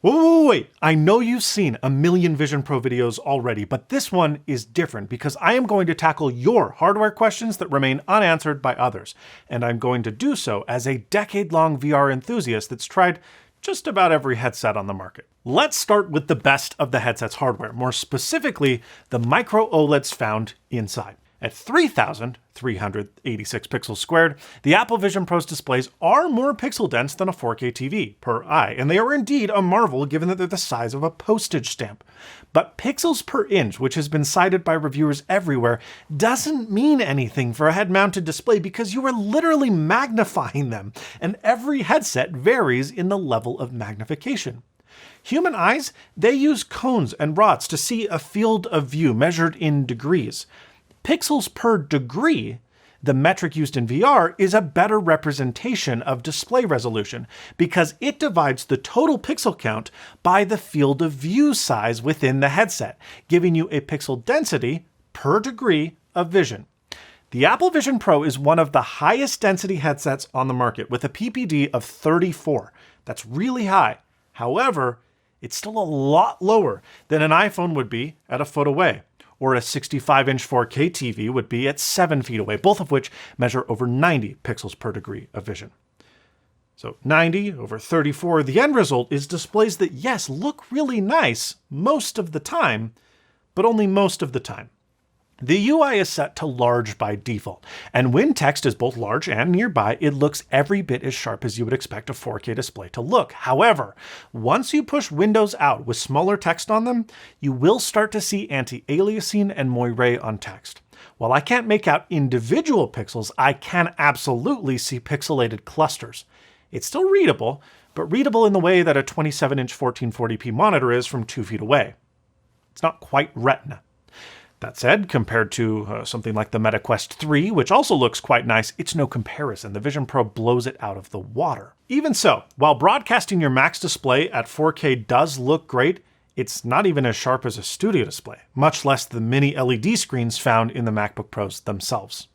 Wait, I know you've seen a million Vision Pro videos already, but this one is different because I am going to tackle your hardware questions that remain unanswered by others. And I'm going to do so as a decade-long VR enthusiast that's tried just about every headset on the market. Let's start with the best of the headset's hardware, more specifically, the Micro OLEDs found inside. At 3,386 pixels squared, the Apple Vision Pro's displays are more pixel dense than a 4K TV per eye, and they are indeed a marvel given that they're the size of a postage stamp. But pixels per inch, which has been cited by reviewers everywhere, doesn't mean anything for a head-mounted display because you are literally magnifying them, and every headset varies in the level of magnification. Human eyes, they use cones and rods to see a field of view measured in degrees. Pixels per degree, the metric used in VR, is a better representation of display resolution because it divides the total pixel count by the field of view size within the headset, giving you a pixel density per degree of vision. The Apple Vision Pro is one of the highest density headsets on the market with a PPD of 34. That's really high. However, it's still a lot lower than an iPhone would be at a foot away, or a 65-inch 4K TV would be at 7 feet away, both of which measure over 90 pixels per degree of vision. So 90 over 34, the end result is displays that, yes, look really nice most of the time, but only most of the time. The UI is set to large by default, and when text is both large and nearby, it looks every bit as sharp as you would expect a 4K display to look. However, once you push windows out with smaller text on them, you will start to see anti-aliasing and moiré on text. While I can't make out individual pixels, I can absolutely see pixelated clusters. It's still readable, but readable in the way that a 27-inch 1440p monitor is from 2 feet away. It's not quite retina. That said, compared to something like the Meta Quest 3, which also looks quite nice, it's no comparison. The Vision Pro blows it out of the water. Even so, while broadcasting your Max display at 4K does look great, it's not even as sharp as a studio display, much less the mini LED screens found in the MacBook Pros themselves.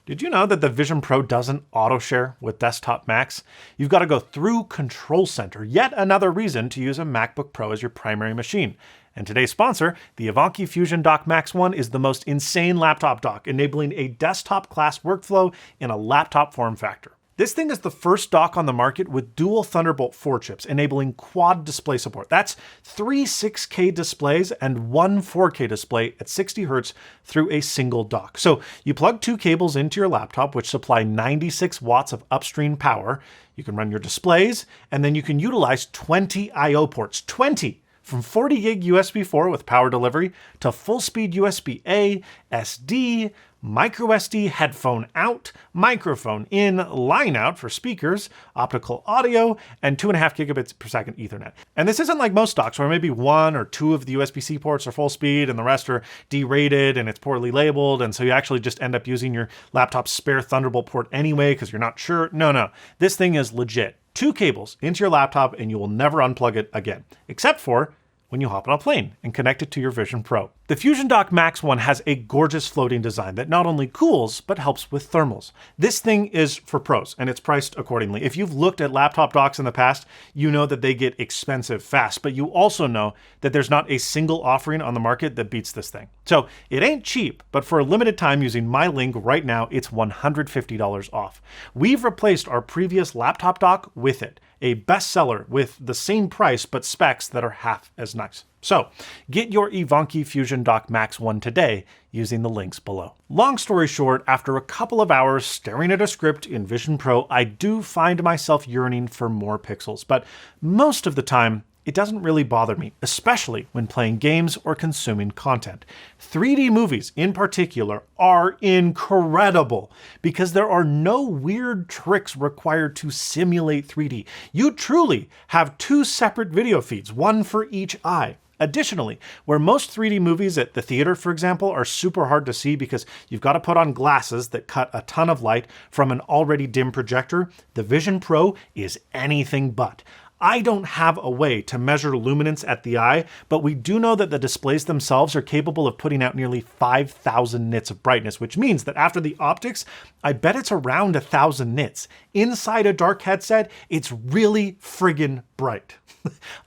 Did you know that the Vision Pro doesn't auto-share with Desktop Max? You've got to go through Control Center, yet another reason to use a MacBook Pro as your primary machine. And today's sponsor, the iVANKY FusionDock Max 1, is the most insane laptop dock, enabling a desktop-class workflow in a laptop form factor. This thing is the first dock on the market with dual Thunderbolt 4 chips, enabling quad display support. That's 3 6K displays and 1 4K display at 60 Hz through a single dock. So you plug 2 cables into your laptop, which supply 96 watts of upstream power. You can run your displays, and then you can utilize 20 I/O ports. 20! From 40 gig USB 4 with power delivery to full speed USB A, SD, micro SD, headphone out, microphone in, line out for speakers, optical audio, and 2.5 gigabits per second Ethernet. And this isn't like most docks where maybe 1 or 2 of the USB-C ports are full speed and the rest are derated and it's poorly labeled, and so you actually just end up using your laptop's spare Thunderbolt port anyway because you're not sure. No. This thing is legit. 2 cables into your laptop and you will never unplug it again, except for when you hop on a plane and connect it to your Vision Pro. The FusionDock Max 1 has a gorgeous floating design that not only cools, but helps with thermals. This thing is for pros, and it's priced accordingly. If you've looked at laptop docks in the past, you know that they get expensive fast, but you also know that there's not a single offering on the market that beats this thing. So it ain't cheap, but for a limited time using my link right now, it's $150 off. We've replaced our previous laptop dock with it, a bestseller with the same price but specs that are half as nice. So get your iVANKY FusionDock Max 1 today using the links below. Long story short, after a couple of hours staring at a script in Vision Pro, I do find myself yearning for more pixels, but most of the time, it doesn't really bother me, especially when playing games or consuming content. 3D movies, in particular, are incredible because there are no weird tricks required to simulate 3D. You truly have 2 separate video feeds, one for each eye. Additionally, where most 3D movies at the theater, for example, are super hard to see because you've got to put on glasses that cut a ton of light from an already dim projector, the Vision Pro is anything but. I don't have a way to measure luminance at the eye, but we do know that the displays themselves are capable of putting out nearly 5,000 nits of brightness, which means that after the optics, I bet it's around 1,000 nits. Inside a dark headset, it's really friggin' bright.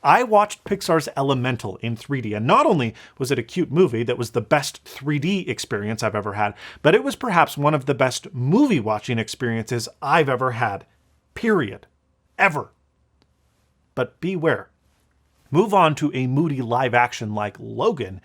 I watched Pixar's Elemental in 3D, and not only was it a cute movie that was the best 3D experience I've ever had, but it was perhaps one of the best movie watching experiences I've ever had. Period. Ever. But beware. Move on to a moody live action like Logan,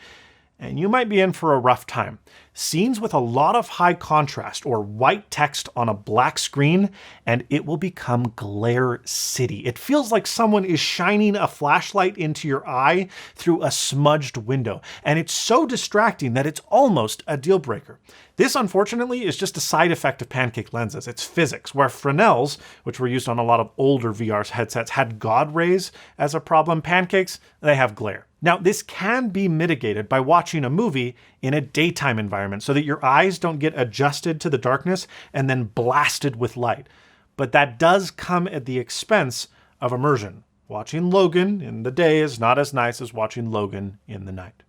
and you might be in for a rough time. Scenes with a lot of high contrast or white text on a black screen, and it will become glare city. It feels like someone is shining a flashlight into your eye through a smudged window, and it's so distracting that it's almost a deal breaker. This, unfortunately, is just a side effect of Pancake lenses. It's physics, where Fresnel's, which were used on a lot of older VR headsets, had God rays as a problem. Pancakes, they have glare. Now, this can be mitigated by watching a movie in a daytime environment so that your eyes don't get adjusted to the darkness and then blasted with light. But that does come at the expense of immersion. Watching Logan in the day is not as nice as watching Logan in the night.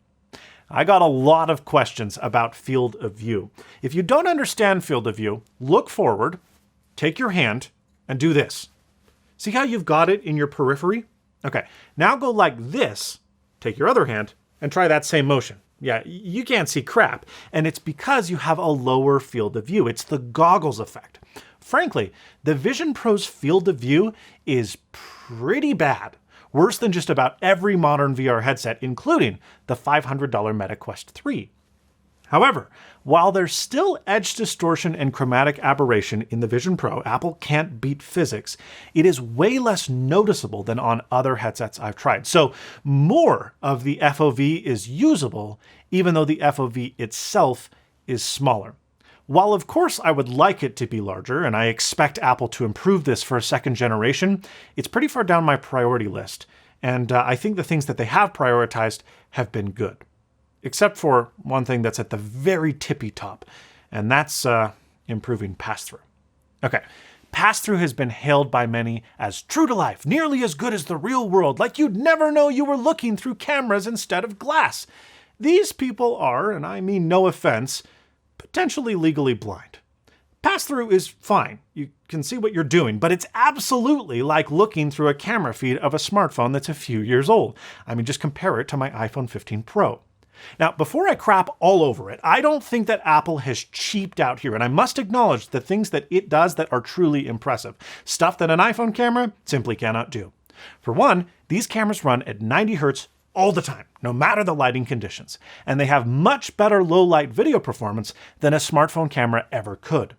I got a lot of questions about field of view. If you don't understand field of view, look forward, take your hand, and do this. See how you've got it in your periphery? Okay, now go like this, take your other hand, and try that same motion. Yeah, you can't see crap, and it's because you have a lower field of view. It's the goggles effect. Frankly, the Vision Pro's field of view is pretty bad. Worse than just about every modern VR headset, including the $500 Meta Quest 3. However, while there's still edge distortion and chromatic aberration in the Vision Pro, Apple can't beat physics, it is way less noticeable than on other headsets I've tried. So more of the FOV is usable, even though the FOV itself is smaller. While of course I would like it to be larger, and I expect Apple to improve this for a second generation, it's pretty far down my priority list, and I think the things that they have prioritized have been good. Except for one thing that's at the very tippy top, and that's improving Passthrough. Okay, Passthrough has been hailed by many as true to life, nearly as good as the real world, like you'd never know you were looking through cameras instead of glass. These people are, and I mean no offense, potentially legally blind. Passthrough is fine. You can see what you're doing, but it's absolutely like looking through a camera feed of a smartphone that's a few years old. I mean, just compare it to my iPhone 15 Pro. Now, before I crap all over it, I don't think that Apple has cheaped out here, and I must acknowledge the things that it does that are truly impressive. Stuff that an iPhone camera simply cannot do. For one, these cameras run at 90 Hz all the time, no matter the lighting conditions, and they have much better low-light video performance than a smartphone camera ever could.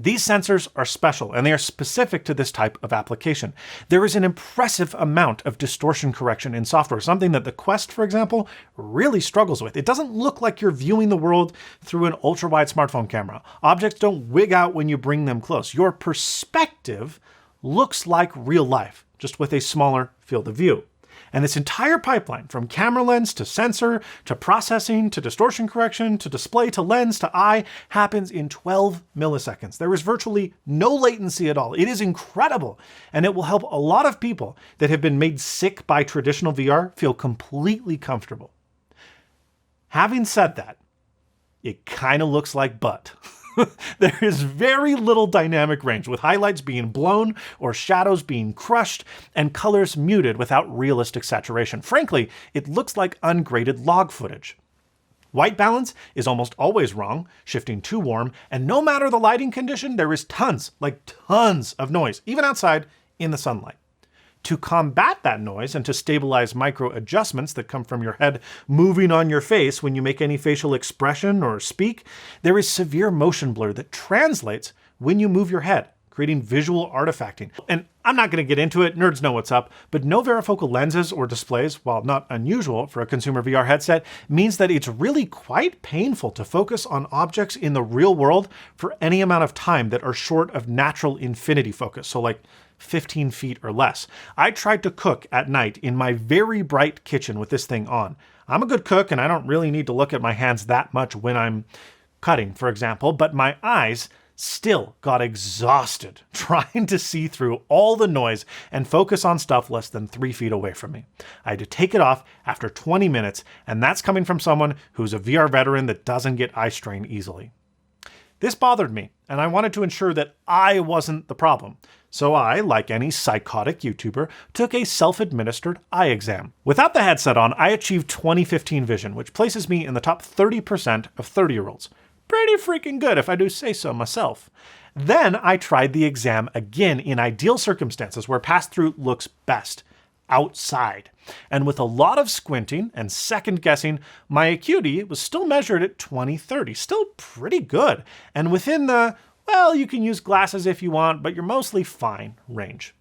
These sensors are special, and they are specific to this type of application. There is an impressive amount of distortion correction in software, something that the Quest, for example, really struggles with. It doesn't look like you're viewing the world through an ultra-wide smartphone camera. Objects don't wig out when you bring them close. Your perspective looks like real life, just with a smaller field of view. And this entire pipeline, from camera lens to sensor, to processing, to distortion correction, to display, to lens, to eye, happens in 12 milliseconds. There is virtually no latency at all. It is incredible, and it will help a lot of people that have been made sick by traditional VR feel completely comfortable. Having said that, it kind of looks like butt. There is very little dynamic range, with highlights being blown or shadows being crushed and colors muted without realistic saturation. Frankly, it looks like ungraded log footage. White balance is almost always wrong, shifting too warm, and no matter the lighting condition, there is tons of noise, even outside in the sunlight. To combat that noise and to stabilize micro adjustments that come from your head moving on your face when you make any facial expression or speak, there is severe motion blur that translates when you move your head, creating visual artifacting. And I'm not going to get into it, nerds know what's up, but no varifocal lenses or displays, while not unusual for a consumer VR headset, means that it's really quite painful to focus on objects in the real world for any amount of time that are short of natural infinity focus, so like 15 feet or less. I tried to cook at night in my very bright kitchen with this thing on. I'm a good cook and I don't really need to look at my hands that much when I'm cutting, for example, but my eyes still got exhausted trying to see through all the noise and focus on stuff less than 3 feet away from me. I had to take it off after 20 minutes, and that's coming from someone who's a VR veteran that doesn't get eye strain easily. This bothered me, and I wanted to ensure that I wasn't the problem. So I, like any psychotic YouTuber, took a self-administered eye exam. Without the headset on, I achieved 20/15 vision, which places me in the top 30% of 30-year-olds. Pretty freaking good if I do say so myself. Then I tried the exam again in ideal circumstances where Passthrough looks best, outside. And with a lot of squinting and second guessing, my acuity was still measured at 20/30, still pretty good, and within the, well, you can use glasses if you want, but you're mostly fine range.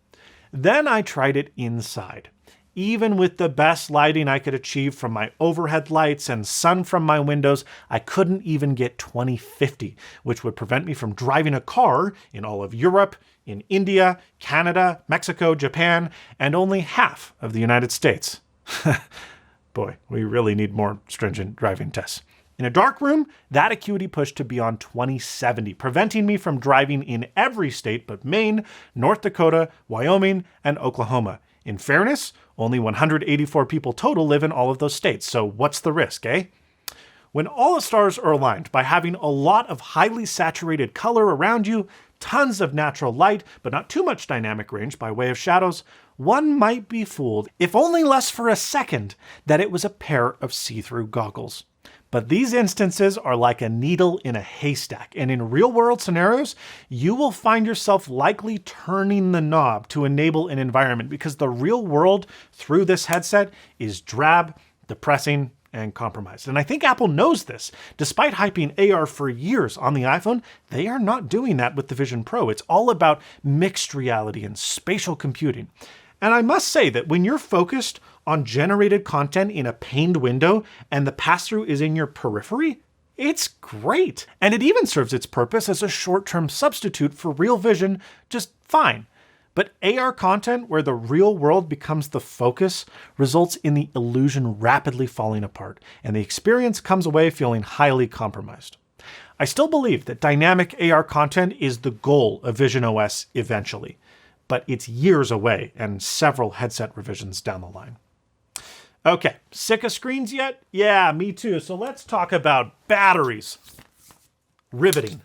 Then I tried it inside. Even with the best lighting I could achieve from my overhead lights and sun from my windows, I couldn't even get 20/50, which would prevent me from driving a car in all of Europe, in India, Canada, Mexico, Japan, and only half of the United States. Boy, we really need more stringent driving tests. In a dark room, that acuity pushed to beyond 20/70, preventing me from driving in every state but Maine, North Dakota, Wyoming, and Oklahoma. In fairness, only 184 people total live in all of those states, so what's the risk, eh? When all the stars are aligned by having a lot of highly saturated color around you, tons of natural light, but not too much dynamic range by way of shadows, one might be fooled, if only less for a second, that it was a pair of see-through goggles. But these instances are like a needle in a haystack, and in real-world scenarios, you will find yourself likely turning the knob to enable an environment because the real world through this headset is drab, depressing, and compromised. And I think Apple knows this. Despite hyping AR for years on the iPhone, they are not doing that with the Vision Pro. It's all about mixed reality and spatial computing. And I must say that when you're focused on generated content in a paned window and the pass-through is in your periphery, it's great. And it even serves its purpose as a short-term substitute for real vision just fine. But AR content where the real world becomes the focus results in the illusion rapidly falling apart, and the experience comes away feeling highly compromised. I still believe that dynamic AR content is the goal of visionOS eventually, but it's years away and several headset revisions down the line. Okay, sick of screens yet? Yeah, me too. So let's talk about batteries. Riveting.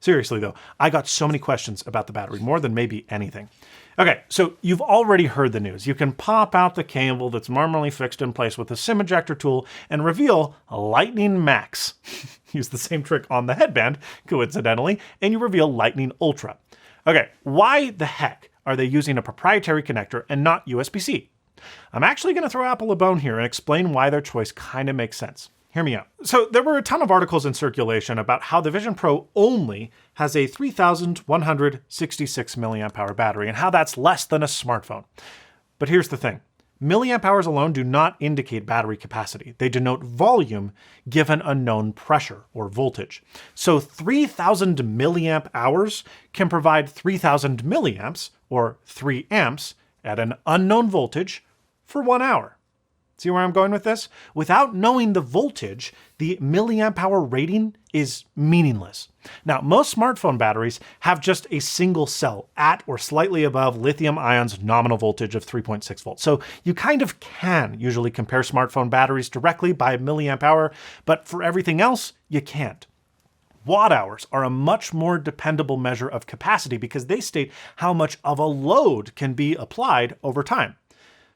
Seriously though, I got so many questions about the battery, more than maybe anything. Okay, so you've already heard the news. You can pop out the cable that's normally fixed in place with a SIM ejector tool and reveal Lightning Max. Use the same trick on the headband, coincidentally, and you reveal Lightning Ultra. Okay, why the heck are they using a proprietary connector and not USB-C? I'm actually going to throw Apple a bone here and explain why their choice kind of makes sense. Hear me out. So there were a ton of articles in circulation about how the Vision Pro only has a 3,166 milliamp hour battery and how that's less than a smartphone. But here's the thing. Milliamp hours alone do not indicate battery capacity. They denote volume given a known pressure or voltage. So 3,000 milliamp hours can provide 3,000 milliamps or 3 amps at an unknown voltage for 1 hour. See where I'm going with this? Without knowing the voltage, the milliamp hour rating is meaningless. Now, most smartphone batteries have just a single cell at or slightly above lithium ion's nominal voltage of 3.6 volts. So you kind of can usually compare smartphone batteries directly by milliamp hour, but for everything else, you can't. Watt hours are a much more dependable measure of capacity because they state how much of a load can be applied over time.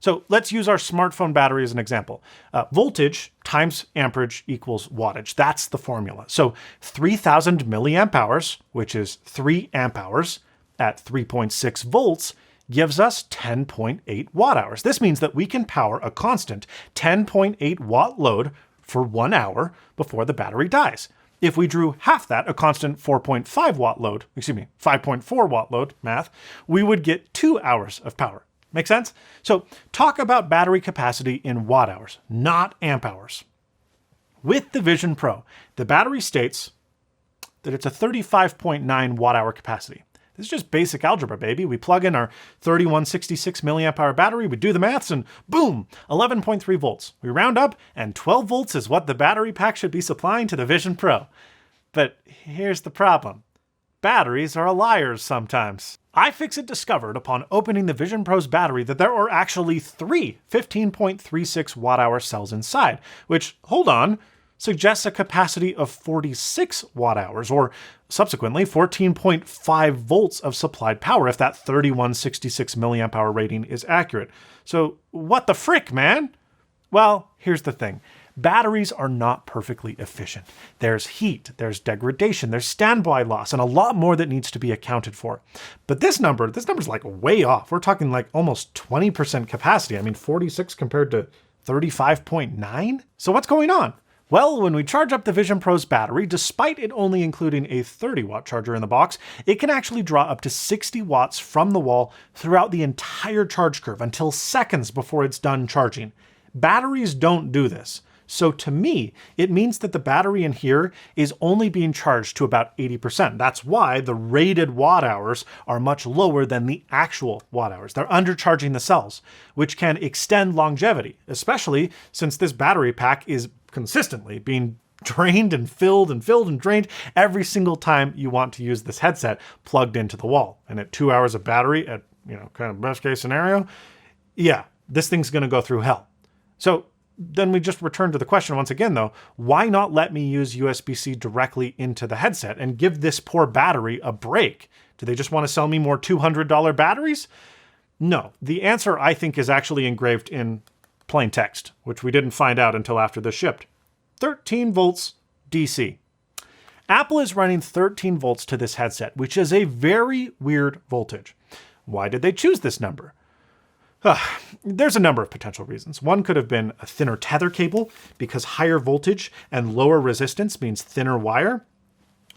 So let's use our smartphone battery as an example. Voltage times amperage equals wattage. That's the formula. So 3,000 milliamp hours, which is 3 amp hours at 3.6 volts, gives us 10.8 watt hours. This means that we can power a constant 10.8 watt load for 1 hour before the battery dies. If we drew half that, a constant 4.5 watt load, 5.4 watt load, math, we would get 2 hours of power. Make sense? So talk about battery capacity in watt hours, not amp hours. With the Vision Pro, the battery states that it's a 35.9 watt hour capacity. This is just basic algebra, baby. We plug in our 3166 milliamp hour battery, we do the maths, and boom, 11.3 volts. We round up, and 12 volts is what the battery pack should be supplying to the Vision Pro. But here's the problem. Batteries are liars sometimes. iFixit discovered upon opening the Vision Pro's battery that there are actually 3 15.36 watt-hour cells inside, which, hold on, suggests a capacity of 46 watt-hours, or subsequently 14.5 volts of supplied power if that 3166 milliamp hour rating is accurate. So what the frick, man? Well, here's the thing. Batteries are not perfectly efficient. There's heat, there's degradation, there's standby loss, and a lot more that needs to be accounted for. But this number's like way off. We're talking like almost 20% capacity. I mean, 46 compared to 35.9? So what's going on? Well, when we charge up the Vision Pro's battery, despite it only including a 30-watt charger in the box, it can actually draw up to 60 watts from the wall throughout the entire charge curve until seconds before it's done charging. Batteries don't do this. So to me, it means that the battery in here is only being charged to about 80%. That's why the rated watt hours are much lower than the actual watt hours. They're undercharging the cells, which can extend longevity, especially since this battery pack is consistently being drained and filled and filled and drained every single time you want to use this headset plugged into the wall. And at 2 hours of battery at, kind of best case scenario, yeah, this thing's gonna go through hell. So then we just return to the question once again though, why not let me use USB-C directly into the headset and give this poor battery a break? Do they just want to sell me more $200 batteries? No, the answer I think is actually engraved in plain text, which we didn't find out until after this shipped. 13 volts DC. Apple is running 13 volts to this headset, which is a very weird voltage. Why did they choose this number? There's a number of potential reasons. One could have been a thinner tether cable, because higher voltage and lower resistance means thinner wire.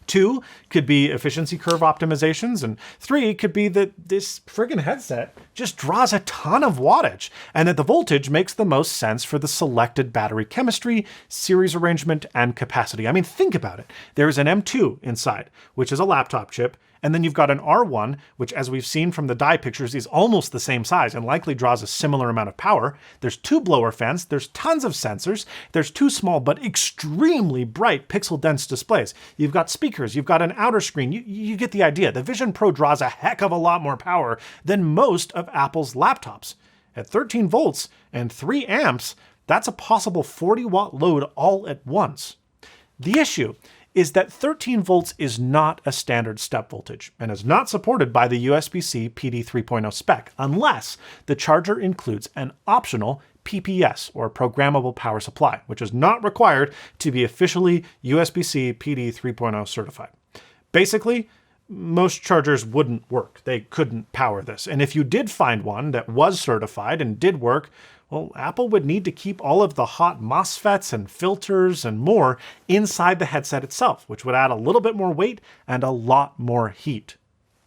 2 could be efficiency curve optimizations, and 3 could be that this friggin' headset just draws a ton of wattage, and that the voltage makes the most sense for the selected battery chemistry, series arrangement, and capacity. I mean, think about it. There's an M2 inside, which is a laptop chip, and then you've got an R1, which as we've seen from the die pictures is almost the same size and likely draws a similar amount of power. There's 2 blower fans, there's tons of sensors, there's 2 small but extremely bright pixel-dense displays. You've got speakers, you've got an outer screen, you get the idea. The Vision Pro draws a heck of a lot more power than most of Apple's laptops. At 13 volts and 3 amps, that's a possible 40-watt load all at once. The issue is that 13 volts is not a standard step voltage and is not supported by the USB-C PD 3.0 spec unless the charger includes an optional PPS, or programmable power supply, which is not required to be officially USB-C PD 3.0 certified. Basically, most chargers wouldn't work. They couldn't power this. And if you did find one that was certified and did work, well, Apple would need to keep all of the hot MOSFETs and filters and more inside the headset itself, which would add a little bit more weight and a lot more heat.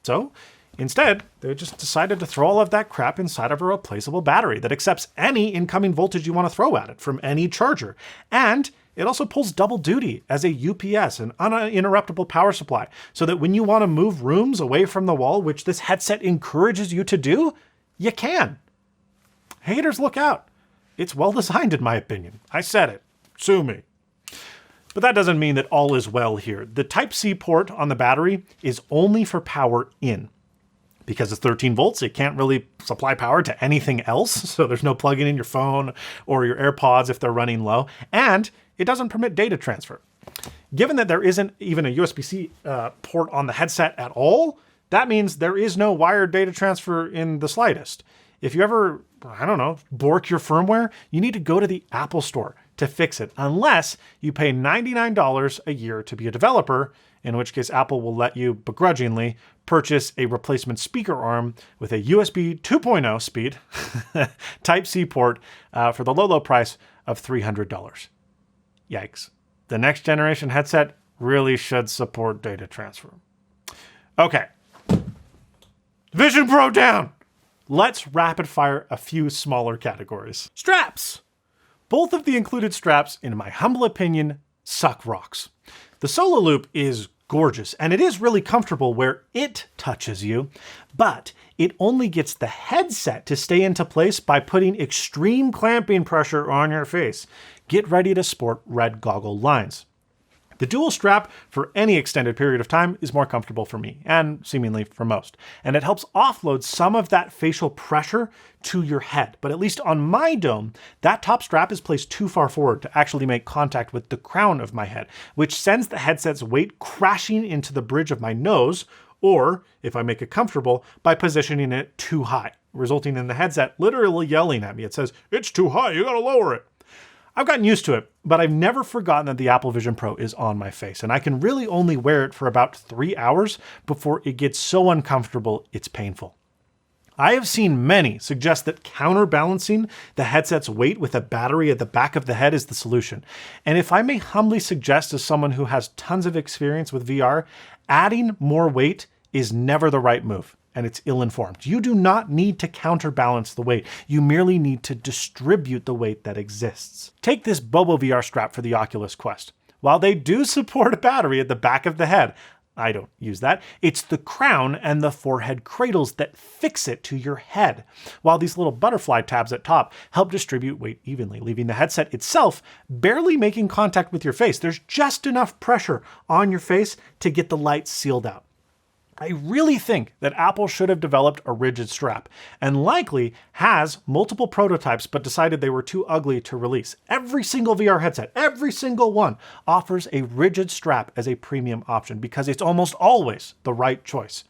So instead, they just decided to throw all of that crap inside of a replaceable battery that accepts any incoming voltage you want to throw at it from any charger. And it also pulls double duty as a UPS, an uninterruptible power supply, so that when you want to move rooms away from the wall, which this headset encourages you to do, you can. Haters, look out. It's well designed in my opinion. I said it. Sue me. But that doesn't mean that all is well here. The Type-C port on the battery is only for power in. Because it's 13 volts, it can't really supply power to anything else, so there's no plugging in your phone or your AirPods if they're running low, and it doesn't permit data transfer. Given that there isn't even a USB-C port on the headset at all, that means there is no wired data transfer in the slightest. If you ever, bork your firmware, you need to go to the Apple Store to fix it, unless you pay $99 a year to be a developer, in which case Apple will let you begrudgingly purchase a replacement speaker arm with a USB 2.0 speed Type-C port for the low price of $300. Yikes. The next generation headset really should support data transfer. Okay. Vision Pro down! Let's rapid fire a few smaller categories. Straps! Both of the included straps, in my humble opinion, suck rocks. The Solo Loop is gorgeous, and it is really comfortable where it touches you, but it only gets the headset to stay into place by putting extreme clamping pressure on your face. Get ready to sport red goggle lines. The dual strap for any extended period of time is more comfortable for me, and seemingly for most. And it helps offload some of that facial pressure to your head. But at least on my dome, that top strap is placed too far forward to actually make contact with the crown of my head, which sends the headset's weight crashing into the bridge of my nose, or, if I make it comfortable, by positioning it too high, resulting in the headset literally yelling at me. It says, "It's too high, you gotta lower it." I've gotten used to it, but I've never forgotten that the Apple Vision Pro is on my face, and I can really only wear it for about 3 hours before it gets so uncomfortable it's painful. I have seen many suggest that counterbalancing the headset's weight with a battery at the back of the head is the solution. And if I may humbly suggest, as someone who has tons of experience with VR, adding more weight is never the right move, and it's ill-informed. You do not need to counterbalance the weight. You merely need to distribute the weight that exists. Take this Bobo VR strap for the Oculus Quest. While they do support a battery at the back of the head, I don't use that. It's the crown and the forehead cradles that fix it to your head, while these little butterfly tabs at top help distribute weight evenly, leaving the headset itself barely making contact with your face. There's just enough pressure on your face to get the light sealed out. I really think that Apple should have developed a rigid strap, and likely has multiple prototypes but decided they were too ugly to release. Every single VR headset, every single one, offers a rigid strap as a premium option because it's almost always the right choice.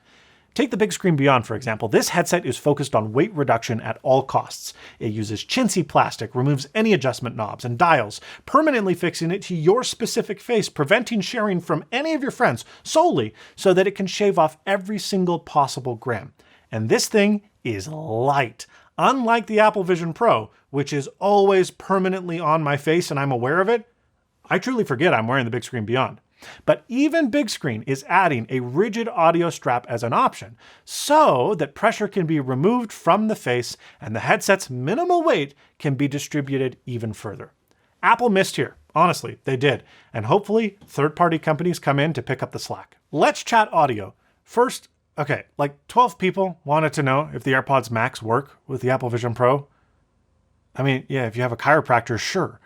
Take the Big Screen Beyond, for example. This headset is focused on weight reduction at all costs. It uses chintzy plastic, removes any adjustment knobs and dials, permanently fixing it to your specific face, preventing sharing from any of your friends solely so that it can shave off every single possible gram. And this thing is light. Unlike the Apple Vision Pro, which is always permanently on my face and I'm aware of it, I truly forget I'm wearing the Big Screen Beyond. But even Big Screen is adding a rigid audio strap as an option so that pressure can be removed from the face and the headset's minimal weight can be distributed even further. Apple missed here. Honestly, they did. And hopefully third-party companies come in to pick up the slack. Let's chat audio. First, okay, like 12 people wanted to know if the AirPods Max work with the Apple Vision Pro. I mean, yeah, if you have a chiropractor, sure.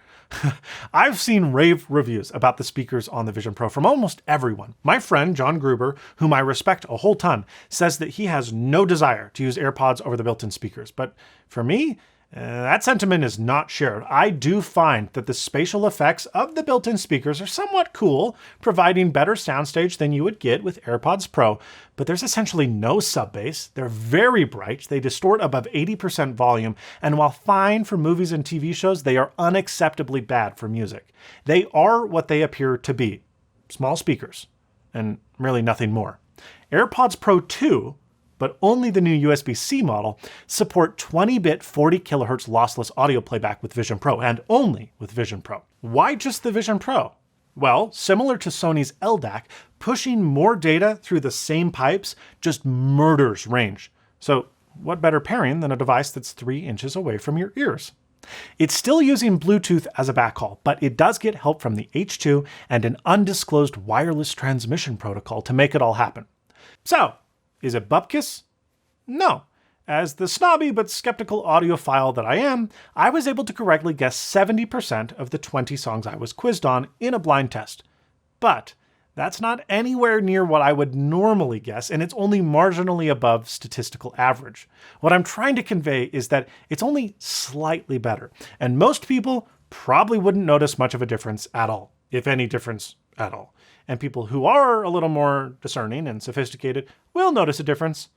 I've seen rave reviews about the speakers on the Vision Pro from almost everyone. My friend, John Gruber, whom I respect a whole ton, says that he has no desire to use AirPods over the built-in speakers. But for me, that sentiment is not shared. I do find that the spatial effects of the built-in speakers are somewhat cool, providing better soundstage than you would get with AirPods Pro, but there's essentially no sub-bass. They're very bright, they distort above 80% volume, and while fine for movies and TV shows, they are unacceptably bad for music. They are what they appear to be, small speakers, and really nothing more. AirPods Pro 2, but only the new USB-C model, support 20-bit 40 kHz lossless audio playback with Vision Pro, and only with Vision Pro. Why just the Vision Pro? Well, similar to Sony's LDAC, pushing more data through the same pipes just murders range. So what better pairing than a device that's 3 inches away from your ears? It's still using Bluetooth as a backhaul, but it does get help from the H2 and an undisclosed wireless transmission protocol to make it all happen. So, is it bupkis? No. As the snobby but skeptical audiophile that I am, I was able to correctly guess 70% of the 20 songs I was quizzed on in a blind test. But that's not anywhere near what I would normally guess, and it's only marginally above statistical average. What I'm trying to convey is that it's only slightly better, and most people probably wouldn't notice much of a difference at all, if any difference at all. And people who are a little more discerning and sophisticated will notice a difference,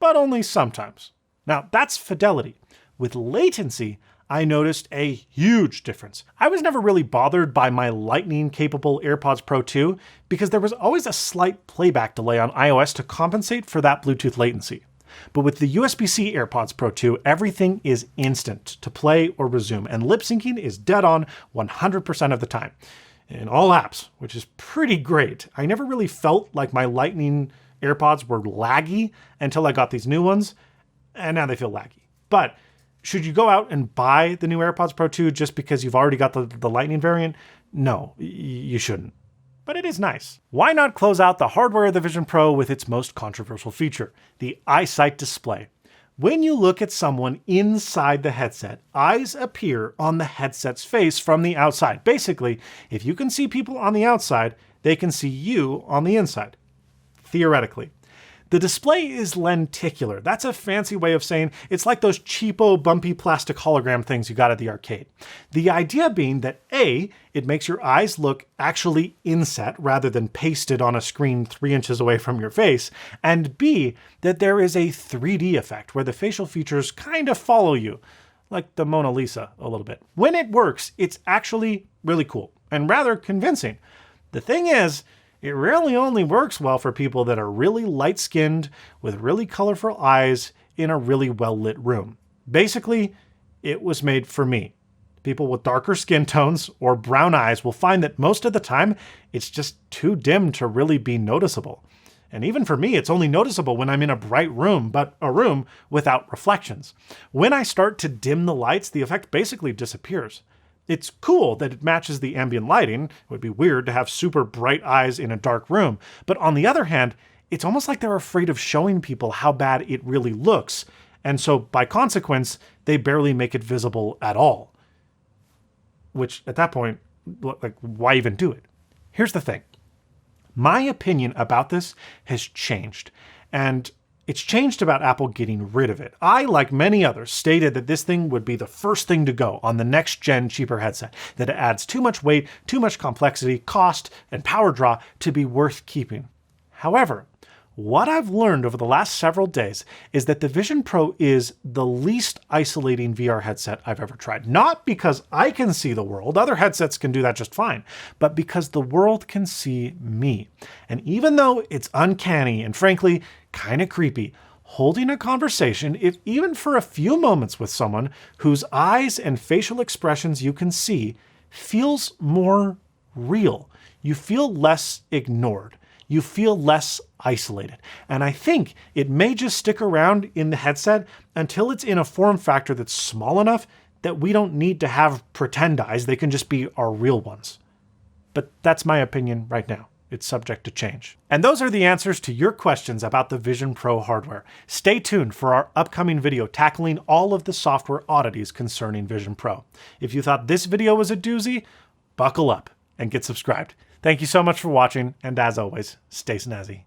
but only sometimes. Now, that's fidelity. With latency, I noticed a huge difference. I was never really bothered by my lightning-capable AirPods Pro 2 because there was always a slight playback delay on iOS to compensate for that Bluetooth latency. But with the USB-C AirPods Pro 2, everything is instant to play or resume, and lip syncing is dead on 100% of the time. In all apps, which is pretty great. I never really felt like my Lightning AirPods were laggy until I got these new ones, and now they feel laggy. But should you go out and buy the new AirPods Pro 2 just because you've already got the Lightning variant? No, you shouldn't. But it is nice. Why not close out the hardware of the Vision Pro with its most controversial feature, the EyeSight display? When you look at someone inside the headset, eyes appear on the headset's face from the outside. Basically, if you can see people on the outside, they can see you on the inside, theoretically. The display is lenticular. That's a fancy way of saying it's like those cheapo, bumpy plastic hologram things you got at the arcade. The idea being that A, it makes your eyes look actually inset rather than pasted on a screen 3 inches away from your face, and B, that there is a 3D effect where the facial features kind of follow you, like the Mona Lisa a little bit. When it works, it's actually really cool and rather convincing. The thing is, it really only works well for people that are really light-skinned with really colorful eyes in a really well-lit room. Basically, it was made for me. People with darker skin tones or brown eyes will find that most of the time, it's just too dim to really be noticeable. And even for me, it's only noticeable when I'm in a bright room, but a room without reflections. When I start to dim the lights, the effect basically disappears. It's cool that it matches the ambient lighting. It would be weird to have super bright eyes in a dark room. But on the other hand, it's almost like they're afraid of showing people how bad it really looks. And so by consequence, they barely make it visible at all. Which at that point, like, why even do it? Here's the thing. My opinion about this has changed. And it's changed about Apple getting rid of it. I, like many others, stated that this thing would be the first thing to go on the next-gen cheaper headset, that it adds too much weight, too much complexity, cost, and power draw to be worth keeping. However, what I've learned over the last several days is that the Vision Pro is the least isolating VR headset I've ever tried. Not because I can see the world, other headsets can do that just fine, but because the world can see me. And even though it's uncanny and frankly, kind of creepy, holding a conversation, if even for a few moments with someone whose eyes and facial expressions you can see, feels more real. You feel less ignored. You feel less isolated. And I think it may just stick around in the headset until it's in a form factor that's small enough that we don't need to have pretend eyes. They can just be our real ones. But that's my opinion right now. It's subject to change. And those are the answers to your questions about the Vision Pro hardware. Stay tuned for our upcoming video tackling all of the software oddities concerning Vision Pro. If you thought this video was a doozy, buckle up and get subscribed. Thank you so much for watching, and as always, stay snazzy.